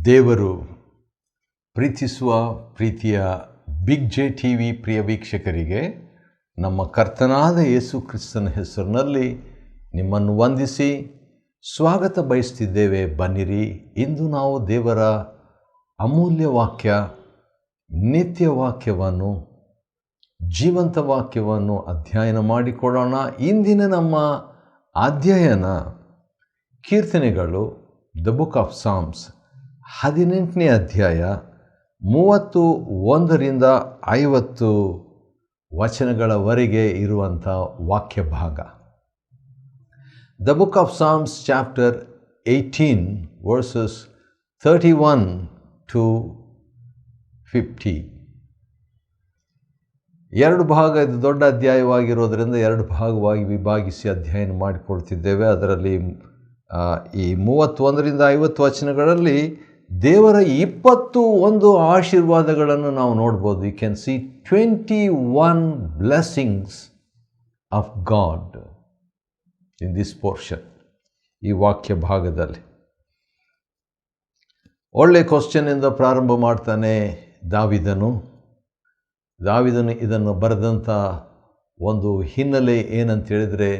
ದೇವರು ಪ್ರೀತಿಸುವ ಪ್ರೀತಿಯ ಬಿಗ್ ಜೆ ಟಿ ವಿ ಪ್ರಿಯ ವೀಕ್ಷಕರಿಗೆ ನಮ್ಮ ಕರ್ತನಾದ ಯೇಸು ಕ್ರಿಸ್ತನ ಹೆಸರಿನಲ್ಲಿ ನಿಮ್ಮನ್ನು ವಂದಿಸಿ ಸ್ವಾಗತ ಬಯಸ್ತಿದ್ದೇವೆ. ಬನ್ನಿರಿ, ಇಂದು ನಾವು ದೇವರ ಅಮೂಲ್ಯ ವಾಕ್ಯ, ನಿತ್ಯ ವಾಕ್ಯವನ್ನು, ಜೀವಂತ ವಾಕ್ಯವನ್ನು ಅಧ್ಯಯನ ಮಾಡಿಕೊಳ್ಳೋಣ. ಇಂದಿನ ನಮ್ಮ ಅಧ್ಯಯನ ಕೀರ್ತನೆಗಳು, ದ ಬುಕ್ ಆಫ್ ಸಾಮ್ಸ್, 18ನೇ ಅಧ್ಯಾಯ 31ರಿಂದ 50 ವಚನಗಳವರೆಗೆ ಇರುವಂಥ ವಾಕ್ಯ ಭಾಗ. The book of Psalms chapter 18 versus 31 to 50. ಎರಡು ಭಾಗ, ಇದು ದೊಡ್ಡ ಅಧ್ಯಾಯವಾಗಿರೋದರಿಂದ ಎರಡು ಭಾಗವಾಗಿ ವಿಭಾಗಿಸಿ ಅಧ್ಯಯನ ಮಾಡಿಕೊಳ್ತಿದ್ದೇವೆ. ಅದರಲ್ಲಿ ಈ 31ರಿಂದ 50 ವಚನಗಳಲ್ಲಿ ದೇವರ 21 ಆಶೀರ್ವಾದಗಳನ್ನು ನಾವು ನೋಡ್ಬೋದು. You can see 21 blessings of God in this portion, ಈ ವಾಕ್ಯ ಭಾಗದಲ್ಲಿ. ಒಳ್ಳೆ ಕ್ವಶ್ಚನ್ನಿಂದ ಪ್ರಾರಂಭ ಮಾಡ್ತಾನೆ ದಾವಿದನು ಇದನ್ನು ಬರೆದಂಥ ಒಂದು ಹಿನ್ನೆಲೆ ಏನಂತ ಹೇಳಿದರೆ,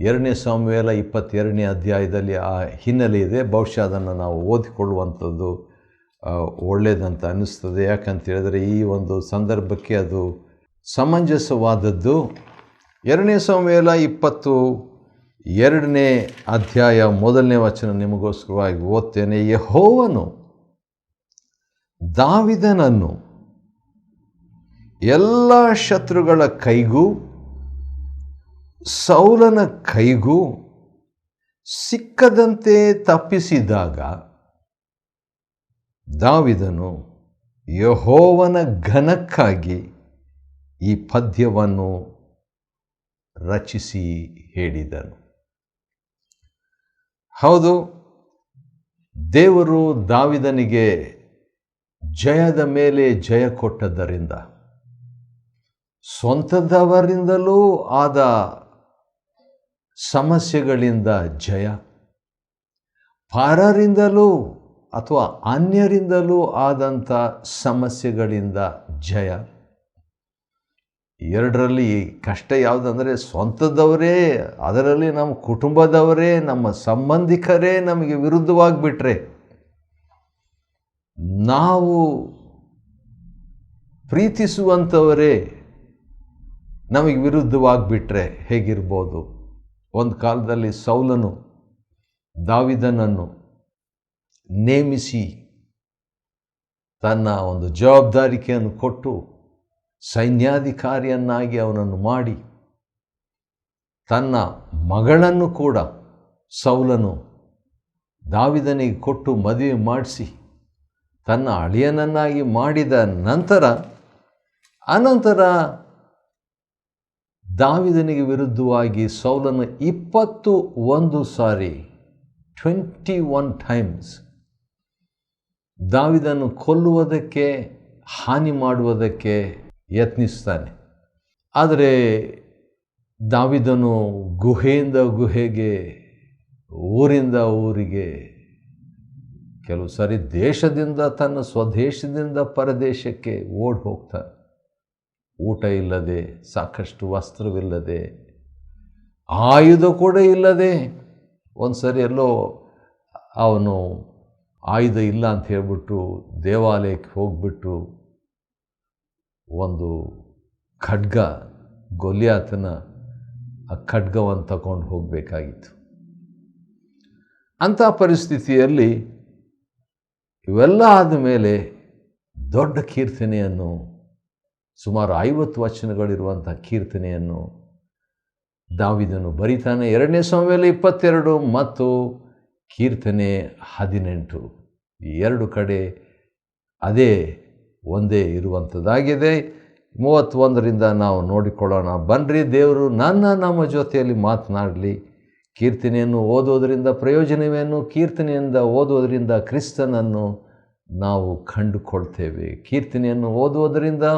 2ನೇ ಸಾಮುವೇಲ 22ನೇ ಅಧ್ಯಾಯದಲ್ಲಿ ಆ ಹಿನ್ನೆಲೆ ಇದೆ. ಬಹುಶಃ ಅದನ್ನು ನಾವು ಓದಿಕೊಳ್ಳುವಂಥದ್ದು ಒಳ್ಳೆಯದಂತ ಅನ್ನಿಸ್ತದೆ. ಯಾಕಂತ ಹೇಳಿದರೆ ಈ ಒಂದು ಸಂದರ್ಭಕ್ಕೆ ಅದು ಸಮಂಜಸವಾದದ್ದು. 2ನೇ ಸಾಮುವೇಲ 22ನೇ ಅಧ್ಯಾಯ 1ನೇ ವಚನ ನಿಮಗೋಸ್ಕರವಾಗಿ ಓದ್ತೇನೆ. ಯೆಹೋವನು ದಾವಿದನನ್ನು ಎಲ್ಲ ಶತ್ರುಗಳ ಕೈಗೂ ಸೌಲನ ಕೈಗೂ ಸಿಕ್ಕದಂತೆ ತಪ್ಪಿಸಿದಾಗ ದಾವಿದನು ಯೆಹೋವನ ಘನಕ್ಕಾಗಿ ಈ ಪದ್ಯವನ್ನು ರಚಿಸಿ ಹೇಳಿದನು. ಹೌದು, ದೇವರು ದಾವಿದನಿಗೆ ಜಯದ ಮೇಲೆ ಜಯ ಕೊಟ್ಟದ್ದರಿಂದ, ಸ್ವಂತದವರಿಂದಲೂ ಆದ ಸಮಸ್ಯೆಗಳಿಂದ ಜಯ, ಪರರಿಂದಲೂ ಅಥವಾ ಅನ್ಯರಿಂದಲೂ ಆದಂಥ ಸಮಸ್ಯೆಗಳಿಂದ ಜಯ. ಎರಡರಲ್ಲಿ ಕಷ್ಟ ಯಾವುದಂದರೆ, ಸ್ವಂತದವರೇ, ಅದರಲ್ಲಿ ನಮ್ಮ ಕುಟುಂಬದವರೇ, ನಮ್ಮ ಸಂಬಂಧಿಕರೇ ನಮಗೆ ವಿರುದ್ಧವಾಗಿಬಿಟ್ರೆ, ನಾವು ಪ್ರೀತಿಸುವಂಥವರೇ ನಮಗೆ ವಿರುದ್ಧವಾಗಿಬಿಟ್ರೆ ಹೇಗಿರ್ಬೋದು. ಒಂದು ಕಾಲದಲ್ಲಿ ಸೌಲನು ದಾವಿದನನ್ನು ನೇಮಿಸಿ ತನ್ನ ಒಂದು ಜವಾಬ್ದಾರಿಕೆಯನ್ನು ಕೊಟ್ಟು ಸೈನ್ಯಾಧಿಕಾರಿಯನ್ನಾಗಿ ಅವನನ್ನು ಮಾಡಿ, ತನ್ನ ಮಗಳನ್ನು ಕೂಡ ಸೌಲನು ದಾವಿದನಿಗೆ ಕೊಟ್ಟು ಮದುವೆ ಮಾಡಿಸಿ ತನ್ನ ಅಳಿಯನನ್ನಾಗಿ ಮಾಡಿದ ಅನಂತರ ದಾವಿದನಿಗೆ ವಿರುದ್ಧವಾಗಿ ಸೌಲನು 21 ಸಾರಿ 21 ಟೈಮ್ಸ್ ದಾವಿದನ್ನು ಕೊಲ್ಲುವುದಕ್ಕೆ, ಹಾನಿ ಮಾಡುವುದಕ್ಕೆ ಯತ್ನಿಸ್ತಾನೆ. ಆದರೆ ದಾವಿದನು ಗುಹೆಯಿಂದ ಗುಹೆಗೆ, ಊರಿಂದ ಊರಿಗೆ, ಕೆಲವು ಸಾರಿ ದೇಶದಿಂದ ತನ್ನ ಸ್ವದೇಶದಿಂದ ಪರದೇಶಕ್ಕೆ ಓಡಿ ಹೋಗ್ತಾನೆ. ಊಟ ಇಲ್ಲದೆ, ಸಾಕಷ್ಟು ವಸ್ತ್ರವಿಲ್ಲದೆ, ಆಯುಧ ಕೂಡ ಇಲ್ಲದೆ. ಒಂದು ಸರಿ ಎಲ್ಲೋ ಅವನು ಆಯುಧ ಇಲ್ಲ ಅಂತ ಹೇಳ್ಬಿಟ್ಟು ದೇವಾಲಯಕ್ಕೆ ಹೋಗ್ಬಿಟ್ಟು ಒಂದು ಖಡ್ಗ, ಗೊಲ್ಯಾತನ ಆ ಖಡ್ಗವನ್ನು ತಗೊಂಡು ಹೋಗಬೇಕಾಗಿತ್ತು. ಅಂಥ ಪರಿಸ್ಥಿತಿಯಲ್ಲಿ ಇವೆಲ್ಲ ಆದಮೇಲೆ ದೊಡ್ಡ ಕೀರ್ತನೆಯನ್ನು, ಸುಮಾರು 50 ವಚನಗಳಿರುವಂಥ ಕೀರ್ತನೆಯನ್ನು ದಾವಿದನು ಬರೀತಾನೆ. 2ನೇ ಸಾಮುವೇಲ 22 ಮತ್ತು ಕೀರ್ತನೆ 18, ಈ ಎರಡು ಕಡೆ ಅದೇ ಒಂದೇ ಇರುವಂಥದ್ದಾಗಿದೆ. 31ರಿಂದ ನಾವು ನೋಡಿಕೊಳ್ಳೋಣ. ಬನ್ನಿರಿ, ದೇವರು ನಮ್ಮ ಜೊತೆಯಲ್ಲಿ ಮಾತನಾಡಲಿ. ಕೀರ್ತನೆಯನ್ನು ಓದೋದರಿಂದ ಪ್ರಯೋಜನವೇನು? ಕೀರ್ತನೆಯಿಂದ ಓದೋದರಿಂದ ಕ್ರಿಸ್ತನನ್ನು ನಾವು ಕಂಡುಕೊಳ್ತೇವೆ. ಕೀರ್ತನೆಯನ್ನು ಓದುವುದರಿಂದ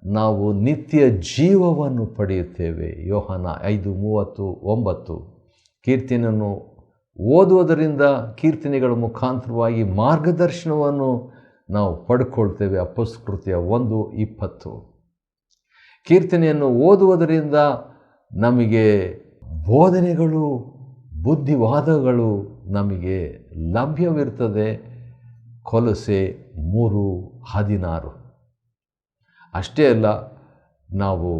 ನಾವು ನಿತ್ಯ ಜೀವವನ್ನು ಪಡೆಯುತ್ತೇವೆ. ಯೋಹಾನ 5:39. ಕೀರ್ತನೆಯನ್ನು ಓದುವುದರಿಂದ ಕೀರ್ತನೆಗಳ ಮುಖಾಂತರವಾಗಿ ಮಾರ್ಗದರ್ಶನವನ್ನು ನಾವು ಪಡ್ಕೊಳ್ತೇವೆ. ಅಪೊಸ್ತಲಕೃತ್ಯ 1:20. ಕೀರ್ತನೆಯನ್ನು ಓದುವುದರಿಂದ ನಮಗೆ ಬೋಧನೆಗಳು, ಬುದ್ಧಿವಾದಗಳು ನಮಗೆ ಲಭ್ಯವಿರ್ತದೆ. ಕೊಲೊಸೆ 3:16. ಅಷ್ಟೇ ಅಲ್ಲ, ನಾವು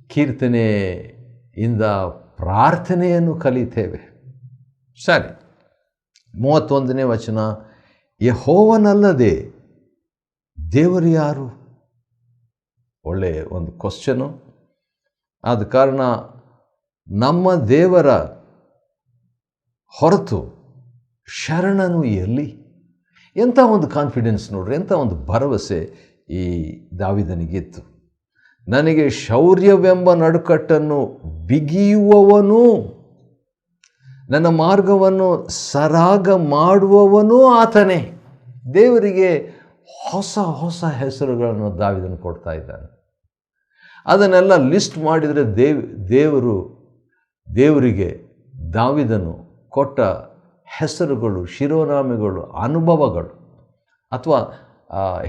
ಕೀರ್ತನೆಯಿಂದ ಪ್ರಾರ್ಥನೆಯನ್ನು ಕಲಿತೇವೆ. ಸರಿ, 31ನೇ ವಚನ, ಯೆಹೋವನಲ್ಲದೆ ದೇವರು ಯಾರು? ಒಳ್ಳೆಯ ಒಂದು ಕ್ವಶ್ಚನು. ಆದ ಕಾರಣ ನಮ್ಮ ದೇವರ ಹೊರತು ಶರಣನು ಎಲ್ಲಿ? ಎಂಥ ಒಂದು ಕಾನ್ಫಿಡೆನ್ಸ್ ನೋಡ್ರಿ, ಎಂಥ ಒಂದು ಭರವಸೆ ಈ ದಾವೀದನಿಗಿತ್ತು. ನನಗೆ ಶೌರ್ಯವೆಂಬ ನಡುಕಟ್ಟನ್ನು ಬಿಗಿಯುವವನು, ನನ್ನ ಮಾರ್ಗವನ್ನು ಸರಾಗ ಮಾಡುವವನೂ ಆತನೇ. ದೇವರಿಗೆ ಹೊಸ ಹೊಸ ಹೆಸರುಗಳನ್ನು ದಾವೀದನು ಕೊಡ್ತಾ ಇದ್ದಾನೆ. ಅದನ್ನೆಲ್ಲ ಲಿಸ್ಟ್ ಮಾಡಿದರೆ ದೇವರಿಗೆ ದಾವೀದನು ಕೊಟ್ಟ ಹೆಸರುಗಳು, ಶಿರೋನಾಮೆಗಳು, ಅನುಭವಗಳು, ಅಥವಾ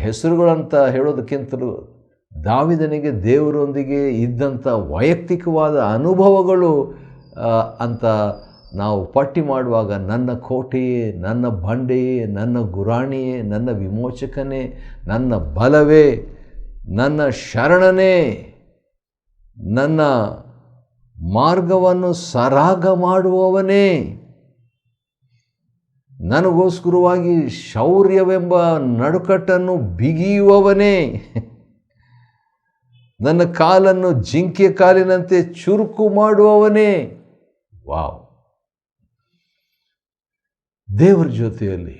ಹೆಸರುಗಳಂತ ಹೇಳೋದಕ್ಕಿಂತಲೂ ದಾವೀದನಿಗೆ ದೇವರೊಂದಿಗೆ ಇದ್ದಂಥ ವೈಯಕ್ತಿಕವಾದ ಅನುಭವಗಳು ಅಂತ ನಾವು ಪಟ್ಟಿ ಮಾಡುವಾಗ, ನನ್ನ ಕೋಟೆಯೇ, ನನ್ನ ಬಂಡೆಯೇ, ನನ್ನ ಗುರಾಣಿಯೇ, ನನ್ನ ವಿಮೋಚಕನೇ, ನನ್ನ ಬಲವೇ, ನನ್ನ ಶರಣನೇ, ನನ್ನ ಮಾರ್ಗವನ್ನು ಸರಾಗ ಮಾಡುವವನೇ, ನನಗೋಸ್ಕರವಾಗಿ ಶೌರ್ಯವೆಂಬ ನಡುಕಟ್ಟನ್ನು ಬಿಗಿಯುವವನೇ, ನನ್ನ ಕಾಲನ್ನು ಜಿಂಕೆ ಕಾಲಿನಂತೆ ಚುರುಕು ಮಾಡುವವನೇ. ವಾವ್! ದೇವರ ಜೊತೆಯಲ್ಲಿ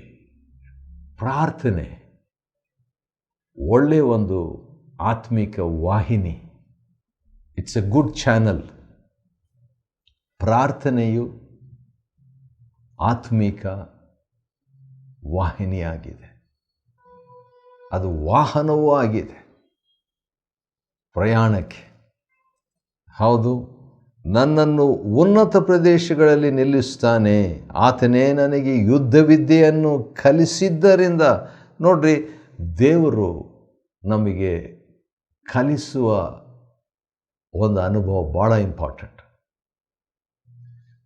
ಪ್ರಾರ್ಥನೆ ಒಳ್ಳೆಯ ಒಂದು ಆತ್ಮಿಕ ವಾಹಿನಿ. It's a good channel. ಪ್ರಾರ್ಥನೆಯು ಆತ್ಮಿಕ ವಾಹಿನಿಯಾಗಿದೆ. ಅದು ವಾಹನವೂ ಆಗಿದೆ ಪ್ರಯಾಣಕ್ಕೆ. ಹೌದು, ನನ್ನನ್ನು ಉನ್ನತ ಪ್ರದೇಶಗಳಲ್ಲಿ ನಿಲ್ಲಿಸ್ತಾನೆ. ಆತನೇ ನನಗೆ ಯುದ್ಧವಿದ್ಯೆಯನ್ನು ಕಲಿಸಿದ್ದರಿಂದ. ನೋಡ್ರಿ, ದೇವರು ನಮಗೆ ಕಲಿಸುವ ಒಂದು ಅನುಭವ ಭಾಳ ಇಂಪಾರ್ಟೆಂಟ್.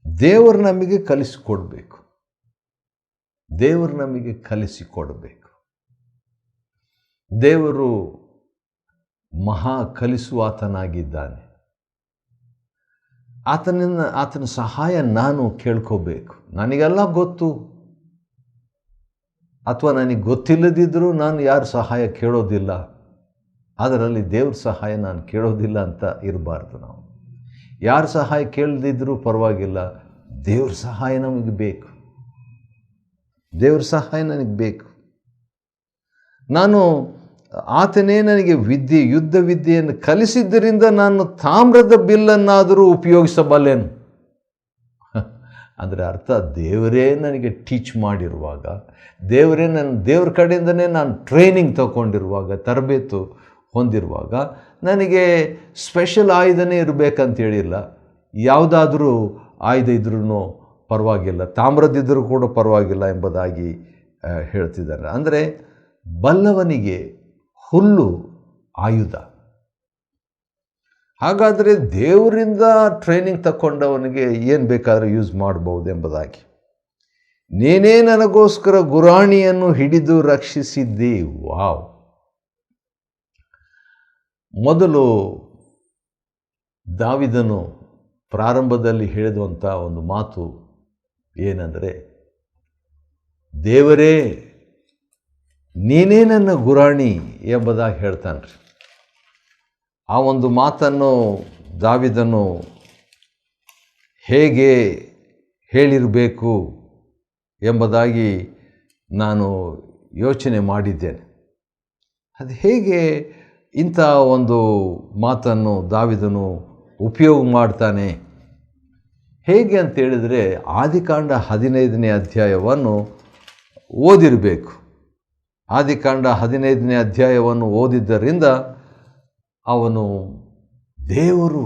ದೇವರು ನಮಗೆ ಕಲಿಸಿಕೊಡ್ಬೇಕು. ದೇವರು ನಮಗೆ ಕಲಿಸಿಕೊಡಬೇಕು. ದೇವರು ಮಹಾ ಕಲಿಸುವಾತನಾಗಿದ್ದಾನೆ. ಆತನ ಸಹಾಯ ನಾನು ಕೇಳ್ಕೋಬೇಕು. ನನಗೆಲ್ಲ ಗೊತ್ತು, ಅಥವಾ ನನಗೆ ಗೊತ್ತಿಲ್ಲದಿದ್ದರೂ ನಾನು ಯಾರ ಸಹಾಯ ಕೇಳೋದಿಲ್ಲ. ಅದರಲ್ಲಿ ದೇವ್ರ ಸಹಾಯ ನಾನು ಕೇಳೋದಿಲ್ಲ ಅಂತ ಇರಬಾರ್ದು. ನಾವು ಯಾರ ಸಹಾಯ ಕೇಳದಿದ್ದರೂ ಪರವಾಗಿಲ್ಲ, ದೇವ್ರ ಸಹಾಯ ನಮಗೆ ಬೇಕು. ದೇವ್ರ ಸಹಾಯ ನನಗೆ ಬೇಕು. ಆತನೇ ನನಗೆ ಯುದ್ಧ ವಿದ್ಯೆಯನ್ನು ಕಲಿಸಿದ್ದರಿಂದ ನಾನು ತಾಮ್ರದ ಬಿಲ್ಲನ್ನಾದರೂ ಉಪಯೋಗಿಸಬಲ್ಲೆನು. ಅಂದರೆ ಅರ್ಥ, ದೇವರೇ ನನಗೆ ಟೀಚ್ ಮಾಡಿರುವಾಗ, ದೇವ್ರ ಕಡೆಯಿಂದನೇ ನಾನು ಟ್ರೈನಿಂಗ್ ತಗೊಂಡಿರುವಾಗ, ತರಬೇತು ಹೊಂದಿರುವಾಗ, ನನಗೆ ಸ್ಪೆಷಲ್ ಆಯುಧನೇ ಇರಬೇಕಂತೇಳಿಲ್ಲ. ಯಾವುದಾದ್ರೂ ಆಯುಧ ಇದ್ರೂ ಪರವಾಗಿಲ್ಲ, ತಾಮ್ರದಿದ್ದರೂ ಕೂಡ ಪರವಾಗಿಲ್ಲ ಎಂಬುದಾಗಿ ಹೇಳ್ತಿದ್ದಾರೆ. ಅಂದರೆ ಬಲ್ಲವನಿಗೆ ಹುಲ್ಲು ಆಯುಧ. ಹಾಗಾದರೆ ದೇವರಿಂದ ಟ್ರೈನಿಂಗ್ ತಗೊಂಡವನಿಗೆ ಏನು ಬೇಕಾದರೂ ಯೂಸ್ ಮಾಡ್ಬೋದು ಎಂಬುದಾಗಿ. ನೀನೇ ನನಗೋಸ್ಕರ ಗುರಾಣಿಯನ್ನು ಹಿಡಿದು ರಕ್ಷಿಸಿದ್ದಿ. ವಾವ್! ಮೊದಲು ದಾವೀದನು ಪ್ರಾರಂಭದಲ್ಲಿ ಹೇಳಿದಂಥ ಒಂದು ಮಾತು ಏನಂದರೆ, ದೇವರೇ ನೀನೇ ನನ್ನ ಗುರಾಣಿ ಎಂಬುದಾಗಿ ಹೇಳ್ತಾನೆ ರೀ. ಆ ಒಂದು ಮಾತನ್ನು ದಾವೀದನು ಹೇಗೆ ಹೇಳಿರಬೇಕು ಎಂಬುದಾಗಿ ನಾನು ಯೋಚನೆ ಮಾಡಿದ್ದೇನೆ. ಅದು ಹೇಗೆ ಇಂಥ ಒಂದು ಮಾತನ್ನು ದಾವೀದನು ಉಪಯೋಗ ಮಾಡ್ತಾನೆ, ಹೇಗೆ ಅಂತೇಳಿದರೆ, ಆದಿಕಾಂಡ 15ನೇ ಅಧ್ಯಾಯವನ್ನು ಓದಿರಬೇಕು. ಆದಿಕಾಂಡ 15ನೇ ಅಧ್ಯಾಯವನ್ನು ಓದಿದ್ದರಿಂದ ಅವನು ದೇವರು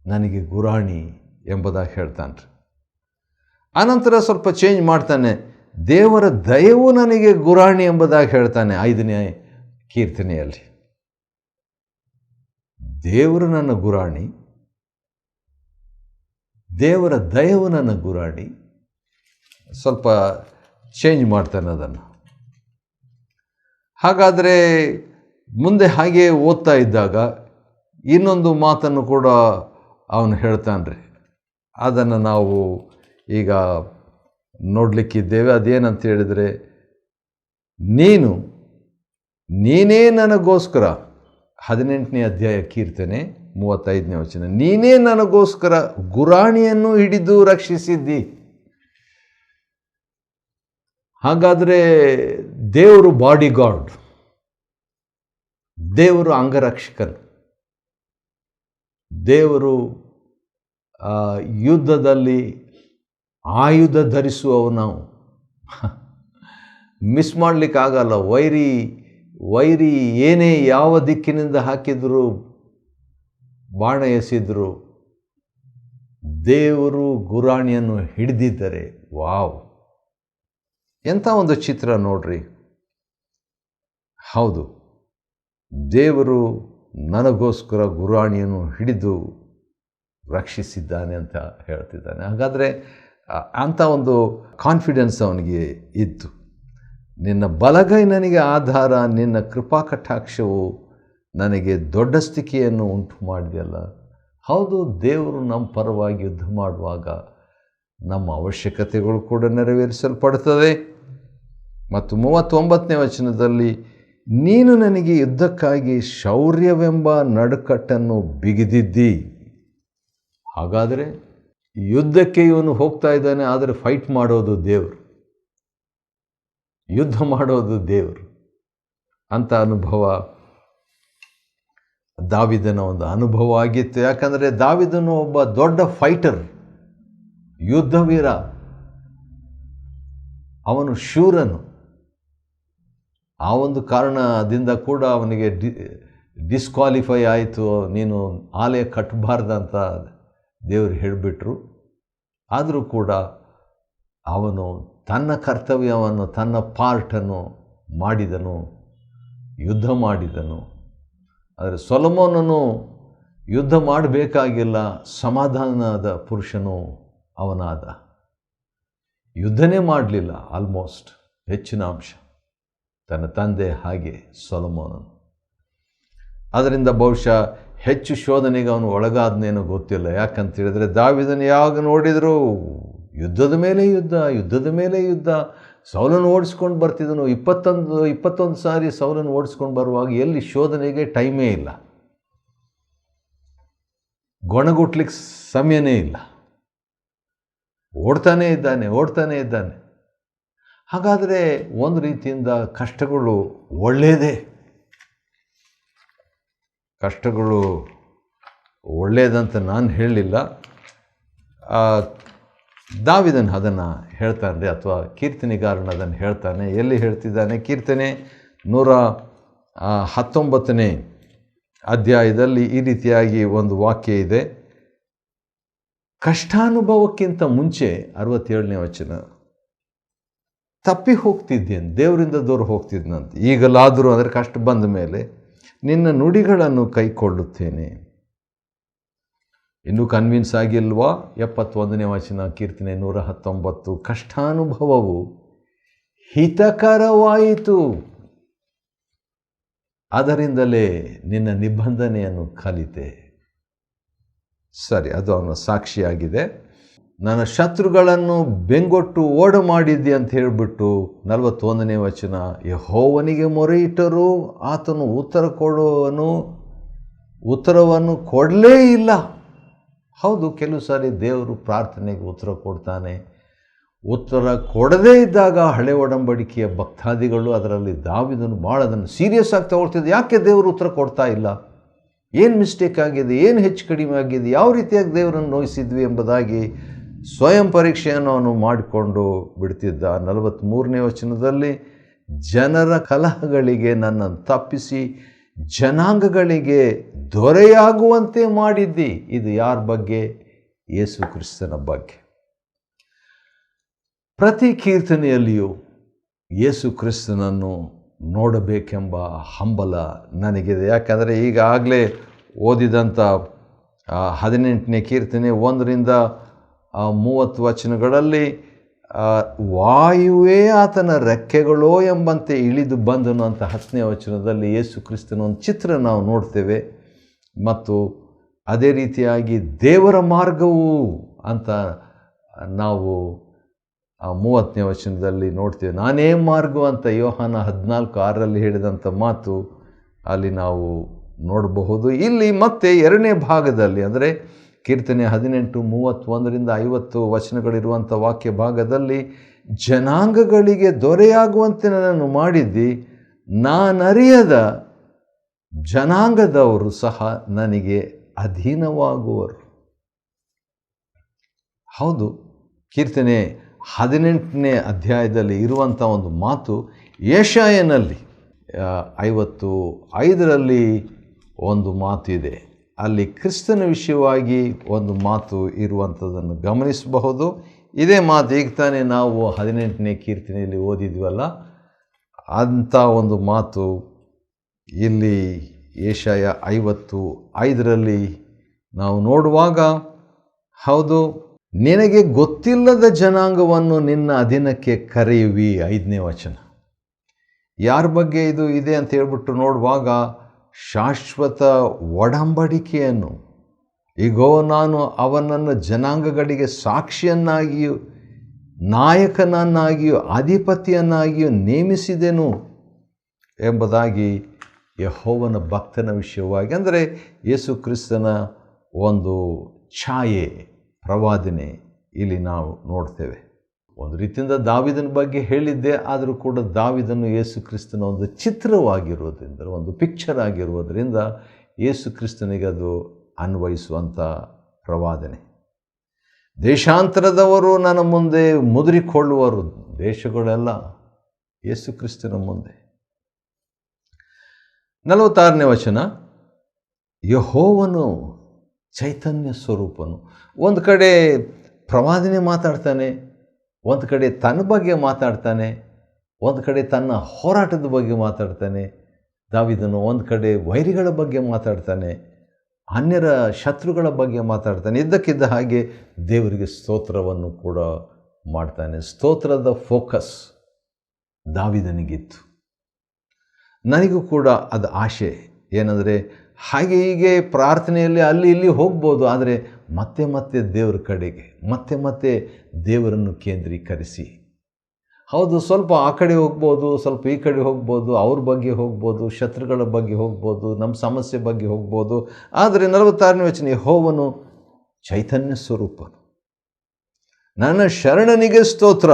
ನನಗೆ ಗುರಾಣಿ ಎಂಬುದಾಗಿ ಹೇಳ್ತಾನೆ. ಆನಂತರ ಸ್ವಲ್ಪ ಚೇಂಜ್ ಮಾಡ್ತಾನೆ, ದೇವರ ದಯವು ನನಗೆ ಗುರಾಣಿ ಎಂಬುದಾಗಿ ಹೇಳ್ತಾನೆ 5ನೇ ಕೀರ್ತನೆಯಲ್ಲಿ. ದೇವರು ನನ್ನ ಗುರಾಣಿ, ದೇವರ ದಯವು ನನ್ನ ಗುರಾಣಿ. ಸ್ವಲ್ಪ ಚೇಂಜ್ ಮಾಡ್ತಾನೆ ಅದನ್ನು. ಹಾಗಾದರೆ ಮುಂದೆ ಹಾಗೆ ಓದ್ತಾ ಇದ್ದಾಗ ಇನ್ನೊಂದು ಮಾತನ್ನು ಕೂಡ ಅವನು ಹೇಳ್ತಾನೆ. ಅದನ್ನು ನಾವು ಈಗ ನೋಡಲಿಕ್ಕಿದ್ದೇವೆ. ಅದೇನಂತ ಹೇಳಿದರೆ, ನೀನೇ ನನಗೋಸ್ಕರ, 18ನೇ ಅಧ್ಯಾಯ ಕೀರ್ತನೆ 35ನೇ ವಚನ, ನೀನೇ ನನಗೋಸ್ಕರ ಗುರಾಣಿಯನ್ನು ಹಿಡಿದು ರಕ್ಷಿಸಿದ್ದಿ. ಹಾಗಾದರೆ ದೇವರು ಬಾಡಿ ಗಾರ್ಡ್, ದೇವರು ಅಂಗರಕ್ಷಕನು, ದೇವರು ಯುದ್ಧದಲ್ಲಿ ಆಯುಧ ಧರಿಸುವವನು. ಮಿಸ್ ಮಾಡಲಿಕ್ಕಾಗಲ್ಲ. ವೈರಿ ಏನೇ ಯಾವ ದಿಕ್ಕಿನಿಂದ ಹಾಕಿದರೂ, ಬಾಣ ಎಸೆದರೂ ದೇವರು ಗುರಾಣಿಯನ್ನು ಹಿಡಿದಿದ್ದರೆ, ವಾವ್, ಎಂಥ ಒಂದು ಚಿತ್ರ ನೋಡ್ರಿ. ಹೌದು, ದೇವರು ನನಗೋಸ್ಕರ ಗುರಾಣಿಯನ್ನು ಹಿಡಿದು ರಕ್ಷಿಸಿದ್ದಾನೆ ಅಂತ ಹೇಳ್ತಿದ್ದಾನೆ. ಹಾಗಾದರೆ ಅಂಥ ಒಂದು ಕಾನ್ಫಿಡೆನ್ಸ್ ಅವನಿಗೆ ಇತ್ತು. ನಿನ್ನ ಬಲಗೈ ನನಗೆ ಆಧಾರ, ನಿನ್ನ ಕೃಪಾ ಕಟಾಕ್ಷವು ನನಗೆ ದೊಡ್ಡ ಸ್ಥಿತಿಯನ್ನು ಉಂಟು ಮಾಡಿದೆಯಲ್ಲ. ಹೌದು, ದೇವರು ನಮ್ಮ ಪರವಾಗಿ ಯುದ್ಧ ಮಾಡುವಾಗ ನಮ್ಮ ಅವಶ್ಯಕತೆಗಳು ಕೂಡ ನೆರವೇರಿಸಲ್ಪಡುತ್ತದೆ. ಮತ್ತು 39ನೇ ವಚನದಲ್ಲಿ, ನೀನು ನನಗೆ ಯುದ್ಧಕ್ಕಾಗಿ ಶೌರ್ಯವೆಂಬ ನಡುಕಟ್ಟನ್ನು ಬಿಗಿದಿದ್ದಿ. ಹಾಗಾದರೆ ಯುದ್ಧಕ್ಕೆ ಇವನು ಹೋಗ್ತಾ ಇದ್ದಾನೆ, ಆದರೆ ಫೈಟ್ ಮಾಡೋದು ದೇವರು, ಯುದ್ಧ ಮಾಡೋದು ದೇವರು. ಅಂಥ ಅನುಭವ ದಾವೀದನ ಒಂದು ಅನುಭವ ಆಗಿತ್ತು. ಯಾಕಂದರೆ ದಾವೀದನು ಒಬ್ಬ ದೊಡ್ಡ ಫೈಟರ್, ಯುದ್ಧವೀರ, ಅವನು ಶೂರನು. ಆ ಒಂದು ಕಾರಣದಿಂದ ಕೂಡ ಅವನಿಗೆ ಡಿಸ್ಕ್ವಾಲಿಫೈ ಆಯಿತು. ನೀನು ಆಲಯ ಕಟ್ಟಬಾರ್ದಂತ ದೇವರು ಹೇಳಿಬಿಟ್ರು. ಆದರೂ ಕೂಡ ಅವನು ತನ್ನ ಕರ್ತವ್ಯವನ್ನು, ತನ್ನ ಪಾರ್ಟನ್ನು ಮಾಡಿದನು, ಯುದ್ಧ ಮಾಡಿದನು. ಆದರೆ ಸೊಲೊಮೋನನು ಯುದ್ಧ ಮಾಡಬೇಕಾಗಿಲ್ಲ, ಸಮಾಧಾನದ ಪುರುಷನು ಅವನಾದ. ಯುದ್ಧನೇ ಮಾಡಲಿಲ್ಲ ಆಲ್ಮೋಸ್ಟ್, ಹೆಚ್ಚಿನ ಅಂಶ ತನ್ನ ತಂದೆ ಹಾಗೆ ಸೊಲೊಮೋನನು. ಅದರಿಂದ ಬಹುಶಃ ಹೆಚ್ಚು ಶೋಧನೆಗೆ ಅವನು ಒಳಗಾದನೇನೋ ಗೊತ್ತಿಲ್ಲ. ಯಾಕಂತ ಹೇಳಿದರೆ ದಾವೀದನು ಯಾವಾಗ ನೋಡಿದರೂ ಯುದ್ಧದ ಮೇಲೆ ಯುದ್ಧ, ಯುದ್ಧದ ಮೇಲೆ ಯುದ್ಧ. ಸೌಲನ್ನು ಓಡಿಸ್ಕೊಂಡು ಬರ್ತಿದ್ದನು. 21 ಸಾರಿ ಸೌಲನ್ನು ಓಡಿಸ್ಕೊಂಡು ಬರುವಾಗ ಎಲ್ಲಿ ಶೋಧನೆಗೆ ಟೈಮೇ ಇಲ್ಲ, ಗೊಣಗುಟ್ಲಿಕ್ಕೆ ಸಮಯನೇ ಇಲ್ಲ. ಓಡ್ತಾನೇ ಇದ್ದಾನೆ. ಹಾಗಾದರೆ ಒಂದು ರೀತಿಯಿಂದ ಕಷ್ಟಗಳು ಒಳ್ಳೆಯದೇ. ಕಷ್ಟಗಳು ಒಳ್ಳೆಯದಂತ ನಾನು ಹೇಳಲಿಲ್ಲ. ದಾವೀದನು ಅದನ್ನು ಹೇಳ್ತಾನೆ, ಅಥವಾ ಕೀರ್ತನೆಗಾರನು ಅದನ್ನು ಹೇಳ್ತಾನೆ. ಎಲ್ಲಿ ಹೇಳ್ತಿದ್ದಾನೆ? ಕೀರ್ತನೆ 119ನೇ ಅಧ್ಯಾಯದಲ್ಲಿ ಈ ರೀತಿಯಾಗಿ ಒಂದು ವಾಕ್ಯ ಇದೆ. ಕಷ್ಟಾನುಭವಕ್ಕಿಂತ ಮುಂಚೆ 67ನೇ ವಚನ, ತಪ್ಪಿ ಹೋಗ್ತಿದ್ದೇನೆ, ದೇವರಿಂದ ದೂರ ಹೋಗ್ತಿದ್ದಂತೆ. ಈಗಲಾದರೂ, ಅಂದರೆ ಕಷ್ಟ ಬಂದ ಮೇಲೆ, ನಿನ್ನ ನುಡಿಗಳನ್ನು ಕೈಕೊಳ್ಳುತ್ತೇನೆ. ಇನ್ನೂ ಕನ್ವಿನ್ಸ್ ಆಗಿಲ್ವಾ? 71ನೇ ವಚನ ಕೀರ್ತನೆ 119, ಕಷ್ಟಾನುಭವವು ಹಿತಕರವಾಯಿತು, ಅದರಿಂದಲೇ ನಿನ್ನ ನಿಬಂಧನೆಯನ್ನು ಕಲಿತೆ. ಸರಿ, ಅದು ಅವನ ಸಾಕ್ಷಿಯಾಗಿದೆ. ನನ್ನ ಶತ್ರುಗಳನ್ನು ಬೆಂಗೊಟ್ಟು ಓಡ ಮಾಡಿದ್ದೆ ಅಂತ ಹೇಳಿಬಿಟ್ಟು 41ನೇ ವಚನ, ಯೆಹೋವನಿಗೆ ಮೊರೆಯಿಟ್ಟರೂ ಆತನು ಉತ್ತರವನ್ನು ಕೊಡಲೇ ಇಲ್ಲ. ಹೌದು, ಕೆಲವು ಸಾರಿ ದೇವರು ಪ್ರಾರ್ಥನೆಗೆ ಉತ್ತರ ಕೊಡ್ತಾನೆ. ಉತ್ತರ ಕೊಡದೇ ಇದ್ದಾಗ ಹಳೆ ಒಡಂಬಡಿಕೆಯ ಭಕ್ತಾದಿಗಳು, ಅದರಲ್ಲಿ ದಾವೀದನು ಭಾಳ ಅದನ್ನು ಸೀರಿಯಸ್ ಆಗಿ ತಗೊಳ್ತಿದ್ದೆ. ಯಾಕೆ ದೇವರು ಉತ್ತರ ಕೊಡ್ತಾ ಇಲ್ಲ? ಏನು ಮಿಸ್ಟೇಕ್ ಆಗಿದೆ? ಏನು ಹೆಚ್ಚು ಕಡಿಮೆ ಆಗಿದೆ? ಯಾವ ರೀತಿಯಾಗಿ ದೇವರನ್ನು ನೋಯಿಸಿದ್ವಿ ಎಂಬುದಾಗಿ ಸ್ವಯಂ ಪರೀಕ್ಷೆಯನ್ನು ಅವನು ಮಾಡಿಕೊಂಡು ಬಿಡ್ತಿದ್ದ. 43ನೇ ವಚನದಲ್ಲಿ, ಜನರ ಕಲಹಗಳಿಗೆ ನನ್ನನ್ನು ತಪ್ಪಿಸಿ ಜನಾಂಗಗಳಿಗೆ ದೊರೆಯಾಗುವಂತೆ ಮಾಡಿದ್ದಿ. ಇದು ಯಾರ ಬಗ್ಗೆ? ಯೇಸು ಕ್ರಿಸ್ತನ ಬಗ್ಗೆ. ಪ್ರತಿ ಕೀರ್ತನೆಯಲ್ಲಿಯೂ ಯೇಸು ಕ್ರಿಸ್ತನನ್ನು ನೋಡಬೇಕೆಂಬ ಹಂಬಲ ನನಗಿದೆ. ಯಾಕಂದರೆ ಈಗಾಗಲೇ ಓದಿದಂಥ 18ನೇ ಕೀರ್ತನೆ 1ರಿಂದ 30 ವಚನಗಳಲ್ಲಿ ವಾಯುವೇ ಆತನ ರೆಕ್ಕೆಗಳೋ ಎಂಬಂತೆ ಇಳಿದು ಬಂದನು ಅಂತ 10ನೇ ವಚನದಲ್ಲಿ ಯೇಸು ಕ್ರಿಸ್ತನ ಒಂದು ಚಿತ್ರ ನಾವು ನೋಡ್ತೇವೆ. ಮತ್ತು ಅದೇ ರೀತಿಯಾಗಿ ದೇವರ ಮಾರ್ಗವು ಅಂತ ನಾವು 30ನೇ ವಚನದಲ್ಲಿ ನೋಡ್ತೇವೆ. ನಾನೇ ಮಾರ್ಗ ಅಂತ ಯೋಹಾನ 14:6 ಹೇಳಿದಂಥ ಮಾತು ಅಲ್ಲಿ ನಾವು ನೋಡಬಹುದು. ಇಲ್ಲಿ ಮತ್ತೆ 2ನೇ ಭಾಗದಲ್ಲಿ ಅಂದರೆ ಕೀರ್ತನೆ 18, 31ರಿಂದ 50 ವಚನಗಳಿರುವಂಥ ವಾಕ್ಯ ಭಾಗದಲ್ಲಿ, ಜನಾಂಗಗಳಿಗೆ ದೊರೆಯಾಗುವಂತೆ ನನ್ನನ್ನು ಮಾಡಿದ್ದಿ, ನಾನರಿಯದ ಜನಾಂಗದವರು ಸಹ ನನಗೆ ಅಧೀನವಾಗುವರು. ಹೌದು, ಕೀರ್ತನೆ 18ನೇ ಅಧ್ಯಾಯದಲ್ಲಿ ಇರುವಂಥ ಒಂದು ಮಾತು ಯೆಶಾಯನಲ್ಲಿ 55ರಲ್ಲಿ ಒಂದು ಮಾತು ಇದೆ. ಅಲ್ಲಿ ಕ್ರಿಸ್ತನ ವಿಷಯವಾಗಿ ಒಂದು ಮಾತು ಇರುವಂಥದ್ದನ್ನು ಗಮನಿಸಬಹುದು. ಇದೇ ಮಾತು ಈಗ ತಾನೇ ನಾವು 18ನೇ ಕೀರ್ತನೆಯಲ್ಲಿ ಓದಿದ್ವಲ್ಲ, ಅಂಥ ಒಂದು ಮಾತು ಇಲ್ಲಿ ಯೆಶಾಯ 55ರಲ್ಲಿ ನಾವು ನೋಡುವಾಗ, ಹೌದು, ನಿನಗೆ ಗೊತ್ತಿಲ್ಲದ ಜನಾಂಗವನ್ನು ನಿನ್ನ ಅಧೀನಕ್ಕೆ ಕರೆಯುವಿ. 5ನೇ ವಚನ ಯಾರ ಬಗ್ಗೆ ಇದು ಇದೆ ಅಂತ ಹೇಳ್ಬಿಟ್ಟು ನೋಡುವಾಗ, ಶಾಶ್ವತ ಒಡಂಬಡಿಕೆಯನ್ನು, ಈಗೋ ನಾನು ಅವನನ್ನು ಜನಾಂಗಗಳಿಗೆ ಸಾಕ್ಷಿಯನ್ನಾಗಿಯೂ ನಾಯಕನನ್ನಾಗಿಯೂ ಅಧಿಪತಿಯನ್ನಾಗಿಯೂ ನೇಮಿಸಿದೆನು ಎಂಬುದಾಗಿ ಯೆಹೋವನ ಭಕ್ತನ ವಿಷಯವಾಗಿ, ಅಂದರೆ ಯೇಸು ಕ್ರಿಸ್ತನ ಒಂದು ಛಾಯೆ, ಪ್ರವಾದನೆ ಇಲ್ಲಿ ನಾವು ನೋಡ್ತೇವೆ. ಒಂದು ರೀತಿಯಿಂದ ದಾವಿದನ ಬಗ್ಗೆ ಹೇಳಿದ್ದೆ, ಆದರೂ ಕೂಡ ದಾವಿದನು ಯೇಸು ಕ್ರಿಸ್ತನ ಒಂದು ಚಿತ್ರವಾಗಿರೋದ್ರಿಂದ, ಒಂದು ಪಿಕ್ಚರ್ ಆಗಿರುವುದರಿಂದ ಯೇಸು ಕ್ರಿಸ್ತನಿಗೆ ಅದು ಅನ್ವಯಿಸುವಂಥ ಪ್ರವಾದನೆ. ದೇಶಾಂತರದವರು ನನ್ನ ಮುಂದೆ ಮುದುರಿಕೊಳ್ಳುವರು, ದೇಶಗಳೆಲ್ಲ ಯೇಸು ಕ್ರಿಸ್ತನ ಮುಂದೆ. 46ನೇ ವಚನ, ಯೆಹೋವನು ಚೈತನ್ಯ ಸ್ವರೂಪನು. ಒಂದು ಕಡೆ ಪ್ರವಾದನೆ ಮಾತಾಡ್ತಾನೆ, ಒಂದು ಕಡೆ ತನ್ನ ಬಗ್ಗೆ ಮಾತಾಡ್ತಾನೆ, ಒಂದು ಕಡೆ ತನ್ನ ಹೋರಾಟದ ಬಗ್ಗೆ ಮಾತಾಡ್ತಾನೆ. ದಾವಿದನು ಒಂದು ಕಡೆ ವೈರಿಗಳ ಬಗ್ಗೆ ಮಾತಾಡ್ತಾನೆ, ಅನ್ಯರ ಶತ್ರುಗಳ ಬಗ್ಗೆ ಮಾತಾಡ್ತಾನೆ. ಇದ್ದಕ್ಕಿದ್ದ ಹಾಗೆ ದೇವರಿಗೆ ಸ್ತೋತ್ರವನ್ನು ಕೂಡ ಮಾಡ್ತಾನೆ. ಸ್ತೋತ್ರದ ಫೋಕಸ್ ದಾವಿದನಿಗಿತ್ತು. ನನಗೂ ಕೂಡ ಅದು ಆಶೆ ಏನಂದರೆ, ಹಾಗೆ ಹೀಗೆ ಪ್ರಾರ್ಥನೆಯಲ್ಲಿ ಅಲ್ಲಿ ಇಲ್ಲಿ ಹೋಗ್ಬೋದು, ಆದರೆ ಮತ್ತೆ ಮತ್ತೆ ದೇವರ ಕಡೆಗೆ, ಮತ್ತೆ ಮತ್ತೆ ದೇವರನ್ನು ಕೇಂದ್ರೀಕರಿಸಿ. ಹೌದು, ಸ್ವಲ್ಪ ಆ ಕಡೆ ಹೋಗ್ಬೋದು, ಸ್ವಲ್ಪ ಈ ಕಡೆ ಹೋಗ್ಬೋದು, ಅವ್ರ ಬಗ್ಗೆ ಹೋಗ್ಬೋದು, ಶತ್ರುಗಳ ಬಗ್ಗೆ ಹೋಗ್ಬೋದು, ನಮ್ಮ ಸಮಸ್ಯೆ ಬಗ್ಗೆ ಹೋಗ್ಬೋದು. ಆದರೆ 46ನೇ ವಚನ, ಯೆಹೋವನು ಚೈತನ್ಯ ಸ್ವರೂಪನು, ನನ್ನ ಶರಣನಿಗೆ ಸ್ತೋತ್ರ,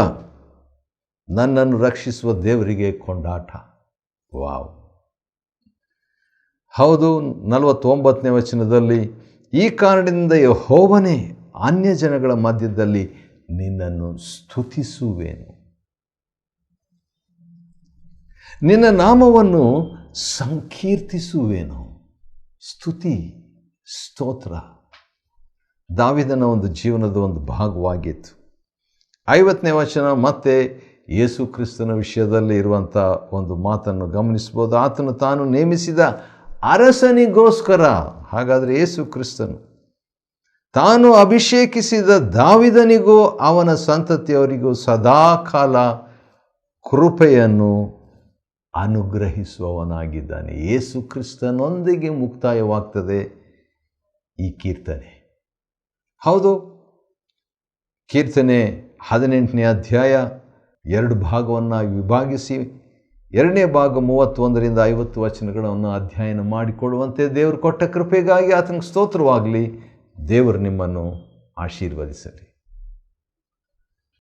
ನನ್ನನ್ನು ರಕ್ಷಿಸುವ ದೇವರಿಗೆ ಕೊಂಡಾಟ. ವಾವ್! ಹೌದು, 49ನೇ ವಚನದಲ್ಲಿ, ಈ ಕಾರಣದಿಂದ ಯೆಹೋವನೇ, ಅನ್ಯ ಜನಗಳ ಮಧ್ಯದಲ್ಲಿ ನಿನ್ನನ್ನು ಸ್ತುತಿಸುವೆನು, ನಿನ್ನ ನಾಮವನ್ನು ಸಂಕೀರ್ತಿಸುವೆನು. ಸ್ತುತಿ, ಸ್ತೋತ್ರ ದಾವಿದನ ಒಂದು ಜೀವನದ ಒಂದು ಭಾಗವಾಗಿತ್ತು. 50ನೇ ವಚನ ಮತ್ತೆ ಯೇಸು ಕ್ರಿಸ್ತನ ವಿಷಯದಲ್ಲಿ ಇರುವಂಥ ಒಂದು ಮಾತನ್ನು ಗಮನಿಸ್ಬೋದು. ಆತನು ತಾನು ನೇಮಿಸಿದ ಅರಸನಿಗೋಸ್ಕರ, ಹಾಗಾದರೆ ಯೇಸು ಕ್ರಿಸ್ತನು ತಾನು ಅಭಿಷೇಕಿಸಿದ ದಾವಿದನಿಗೂ ಅವನ ಸಂತತಿಯವರಿಗೂ ಸದಾಕಾಲ ಕೃಪೆಯನ್ನು ಅನುಗ್ರಹಿಸುವವನಾಗಿದ್ದಾನೆ. ಯೇಸು ಕ್ರಿಸ್ತನೊಂದಿಗೆ ಮುಕ್ತಾಯವಾಗ್ತದೆ ಈ ಕೀರ್ತನೆ. ಹೌದು, ಕೀರ್ತನೆ 18ನೇ ಅಧ್ಯಾಯ 2 ಭಾಗವನ್ನು ವಿಭಾಗಿಸಿ 2ನೇ ಭಾಗ 31ರಿಂದ 50 ವಚನಗಳನ್ನು ಅಧ್ಯಯನ ಮಾಡಿಕೊಳ್ಳುವಂತೆ ದೇವರು ಕೊಟ್ಟ ಕೃಪೆಗಾಗಿ ಆತನಿಗೆ ಸ್ತೋತ್ರವಾಗಲಿ. ದೇವರು ನಿಮ್ಮನ್ನು ಆಶೀರ್ವದಿಸಲಿ.